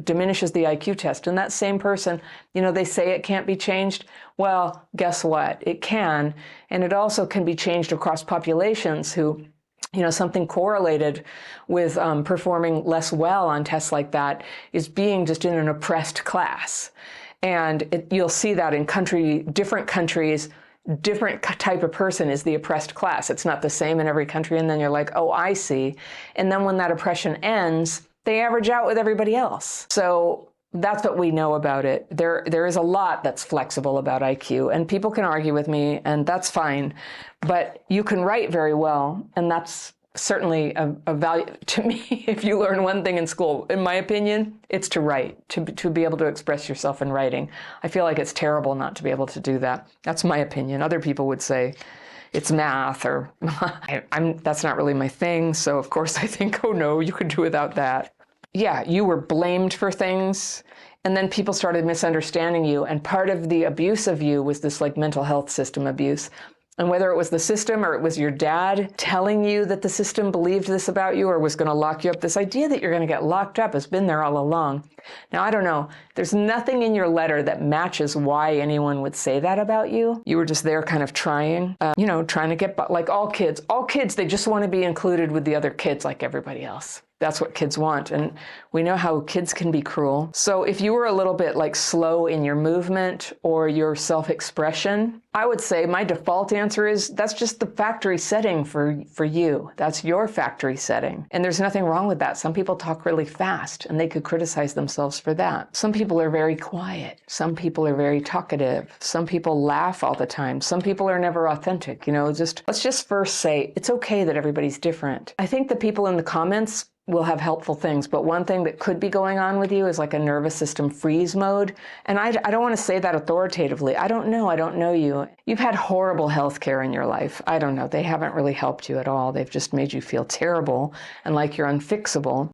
it diminishes the IQ test. And that same person, they say it can't be changed. Well, guess what? It can. And it also can be changed across populations who, something correlated with performing less well on tests like that is being just in an oppressed class. And you'll see that in different countries, different type of person is the oppressed class. It's not the same in every country. And then you're like, oh, I see. And then when that oppression ends, they average out with everybody else. So that's what we know about it. There is a lot that's flexible about IQ, and people can argue with me, and that's fine. But you can write very well, and that's certainly a value to me. If you learn one thing in school, in my opinion, it's to write, to be able to express yourself in writing. I feel like it's terrible not to be able to do that. That's my opinion. Other people would say it's math, or that's not really my thing. So of course I think, oh no, you could do without that. Yeah, you were blamed for things, and then people started misunderstanding you. And part of the abuse of you was this like mental health system abuse. And whether it was the system or it was your dad telling you that the system believed this about you or was going to lock you up, this idea that you're going to get locked up has been there all along. Now, I don't know. There's nothing in your letter that matches why anyone would say that about you. You were just there kind of trying, trying to get, like all kids, they just want to be included with the other kids like everybody else. That's what kids want. And we know how kids can be cruel. So if you were a little bit like slow in your movement or your self-expression, I would say my default answer is that's just the factory setting for you. That's your factory setting. And there's nothing wrong with that. Some people talk really fast and they could criticize themselves for that. Some people are very quiet. Some people are very talkative. Some people laugh all the time. Some people are never authentic. Let's just first say it's okay that everybody's different. I think the people in the comments will have helpful things, but one thing that could be going on with you is like a nervous system freeze mode. And I don't want to say that authoritatively. I don't know you. You've had horrible health care in your life. I don't know. They haven't really helped you at all. They've just made you feel terrible and like you're unfixable.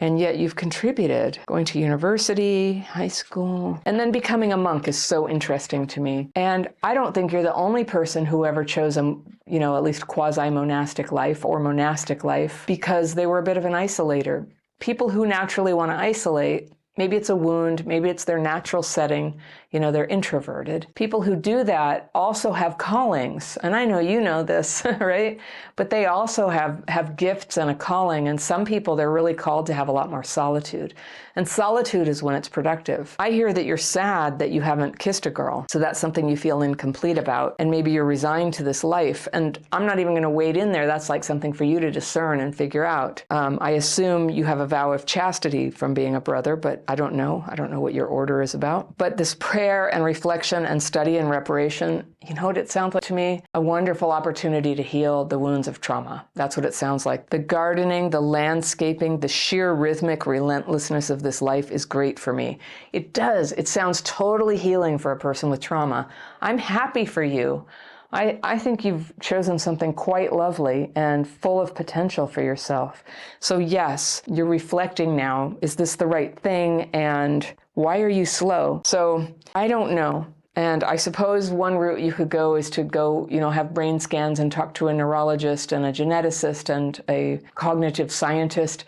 And yet you've contributed. Going to university, high school, and then becoming a monk is so interesting to me. And I don't think you're the only person who ever chose at least quasi-monastic life or monastic life because they were a bit of an isolator. People who naturally want to isolate, maybe it's a wound, maybe it's their natural setting, they're introverted. People who do that also have callings. And I know you know this, right? But they also have gifts and a calling. And some people, they're really called to have a lot more solitude. And solitude is when it's productive. I hear that you're sad that you haven't kissed a girl. So that's something you feel incomplete about. And maybe you're resigned to this life. And I'm not even going to wade in there. That's like something for you to discern and figure out. I assume you have a vow of chastity from being a brother, but I don't know. I don't know what your order is about. But this prayer and reflection and study and reparation, you know what it sounds like to me? A wonderful opportunity to heal the wounds of trauma. That's what it sounds like. The gardening, the landscaping, the sheer rhythmic relentlessness of this life is great for me. It does. It sounds totally healing for a person with trauma. I'm happy for you. I think you've chosen something quite lovely and full of potential for yourself. So yes, you're reflecting now. Is this the right thing? And why are you slow? So I don't know. And I suppose one route you could go is to go, have brain scans and talk to a neurologist and a geneticist and a cognitive scientist.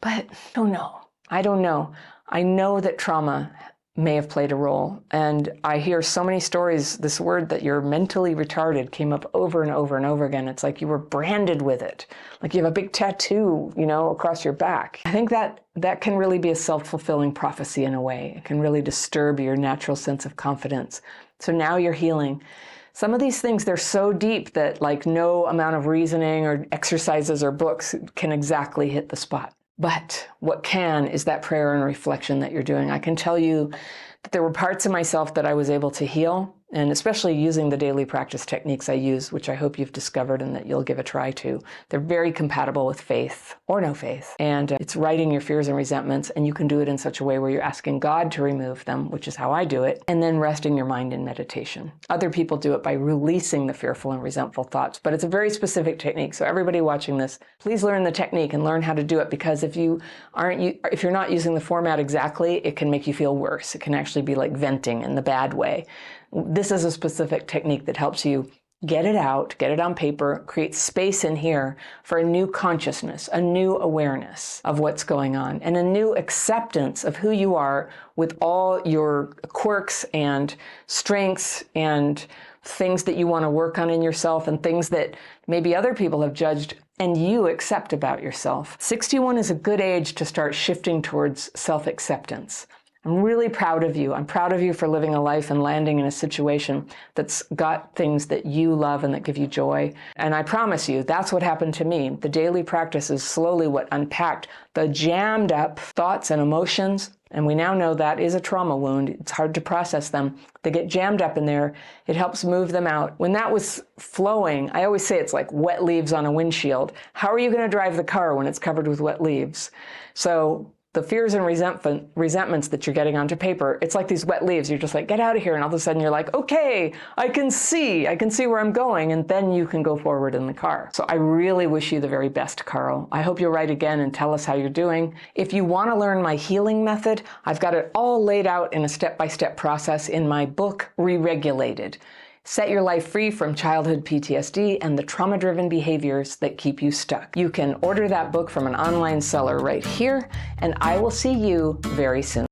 But I don't know. I know that trauma may have played a role. And I hear so many stories, this word that you're mentally retarded came up over and over and over again. It's like you were branded with it. Like you have a big tattoo, across your back. I think that can really be a self-fulfilling prophecy in a way. It can really disturb your natural sense of confidence. So now you're healing. Some of these things, they're so deep that like no amount of reasoning or exercises or books can exactly hit the spot. But what can is that prayer and reflection that you're doing. I can tell you that there were parts of myself that I was able to heal, and especially using the daily practice techniques I use, which I hope you've discovered and that you'll give a try to. They're very compatible with faith or no faith. And it's writing your fears and resentments, and you can do it in such a way where you're asking God to remove them, which is how I do it, and then resting your mind in meditation. Other people do it by releasing the fearful and resentful thoughts, but it's a very specific technique. So everybody watching this, please learn the technique and learn how to do it, because if you're not using the format exactly, it can make you feel worse. It can actually be like venting in the bad way. This is a specific technique that helps you Get it out, get it on paper, create space in here for a new consciousness, a new awareness of what's going on, and a new acceptance of who you are with all your quirks and strengths and things that you want to work on in yourself and things that maybe other people have judged and you accept about yourself. 61 is a good age to start shifting towards self-acceptance. I'm really proud of you. I'm proud of you for living a life and landing in a situation that's got things that you love and that give you joy. And I promise you, that's what happened to me. The daily practice is slowly what unpacked the jammed up thoughts and emotions. And we now know that is a trauma wound. It's hard to process them. They get jammed up in there. It helps move them out. When that was flowing, I always say it's like wet leaves on a windshield. How are you going to drive the car when it's covered with wet leaves? So the fears and resentments that you're getting onto paper, it's like these wet leaves. You're just like, get out of here. And all of a sudden you're like, okay, I can see where I'm going. And then you can go forward in the car. So I really wish you the very best, Carl. I hope you'll write again and tell us how you're doing. If you want to learn my healing method, I've got it all laid out in a step-by-step process in my book, Re-Regulated. Set your life free from childhood PTSD and the trauma-driven behaviors that keep you stuck. You can order that book from an online seller right here, and I will see you very soon.